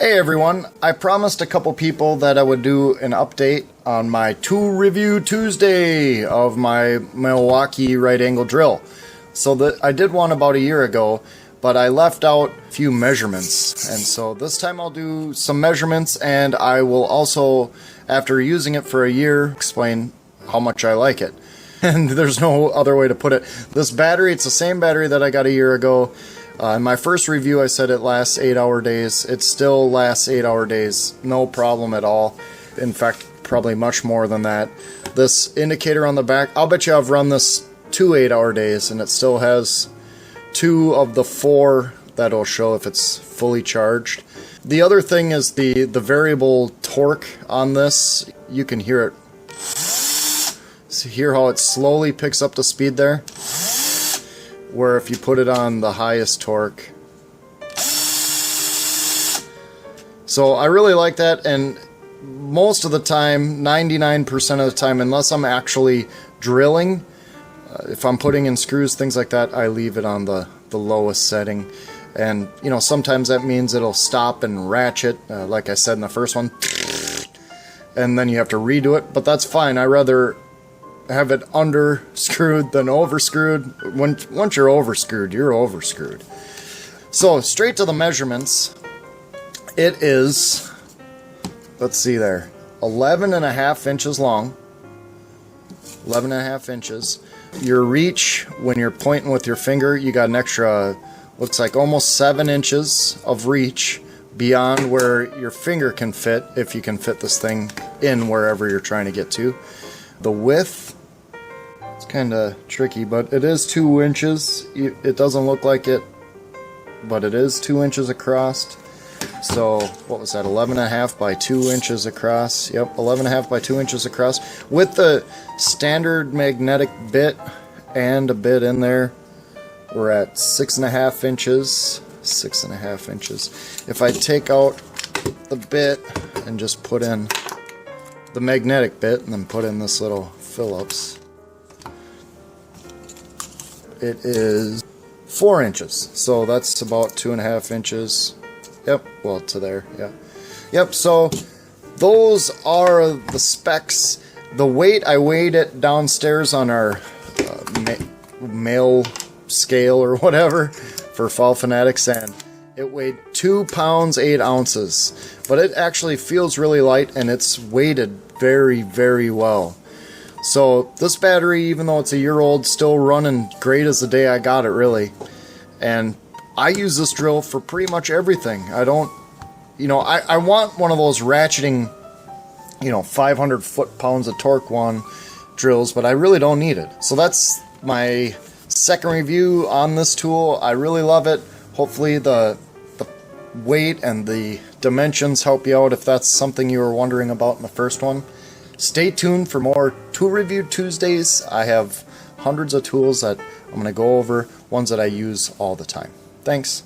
Hey everyone, I promised a couple people that I would do an update on my tool review Tuesday of my Milwaukee right angle drill. So I did one about a year ago, but I left out a few measurements. And so this time I'll do some measurements, and I will also, after using it for a year, explain how much I like it. And there's no other way to put it. This battery, it's the same battery that I got a year ago. In my first review I said it lasts 8-hour days. It still lasts 8-hour days, no problem at all. In fact, probably much more than that. This indicator on the back, I'll bet you I've run this 2 8-hour days and it still has 2 of the 4 that'll show if it's fully charged. The other thing is the variable torque on this. You can hear it. So hear how it slowly picks up the speed there? Where if you put it on the highest torque. So I really like that, and most of the time, 99% of the time, unless I'm actually drilling, if I'm putting in screws, things like that, I leave it on the lowest setting. And you know, sometimes that means it'll stop and ratchet, like I said in the first one, and then you have to redo it, but that's fine. I rather have it under screwed than over screwed. Once you're over screwed, you're over screwed. So straight to the measurements. It is, let's see there, 11.5 inches long. 11.5 inches. Your reach, when you're pointing with your finger, you got an extra, looks like almost 7 inches of reach beyond where your finger can fit, if you can fit this thing in wherever you're trying to get to. The width, it's kind of tricky, but it is 2 inches. It doesn't look like it, but it is 2 inches across. So what was that, 11.5 by 2 inches across? Yep, 11.5 by 2 inches across. With the standard magnetic bit and a bit in there, we're at 6.5 inches. 6.5 inches. If I take out the bit and just put in the magnetic bit and then put in this little Phillips, it is 4 inches. So that's about 2.5 inches. Yep, well, to there, yeah. Yep, so those are the specs. The weight, I weighed it downstairs on our mail scale or whatever for Fall Fanatics, and it weighed 2 pounds 8 ounces. But it actually feels really light, and it's weighted very, very well. So this battery, even though it's a year old, still running great as the day I got it, really. And I use this drill for pretty much everything. I don't, you know, I want one of those ratcheting, you know, 500 foot-pounds of torque one drills, but I really don't need it. So that's my second review on this tool. I really love it. Hopefully the weight and the dimensions help you out if that's something you were wondering about in the first one. Stay tuned for more Tool Review Tuesdays. I have hundreds of tools that I'm going to go over, ones that I use all the time. Thanks.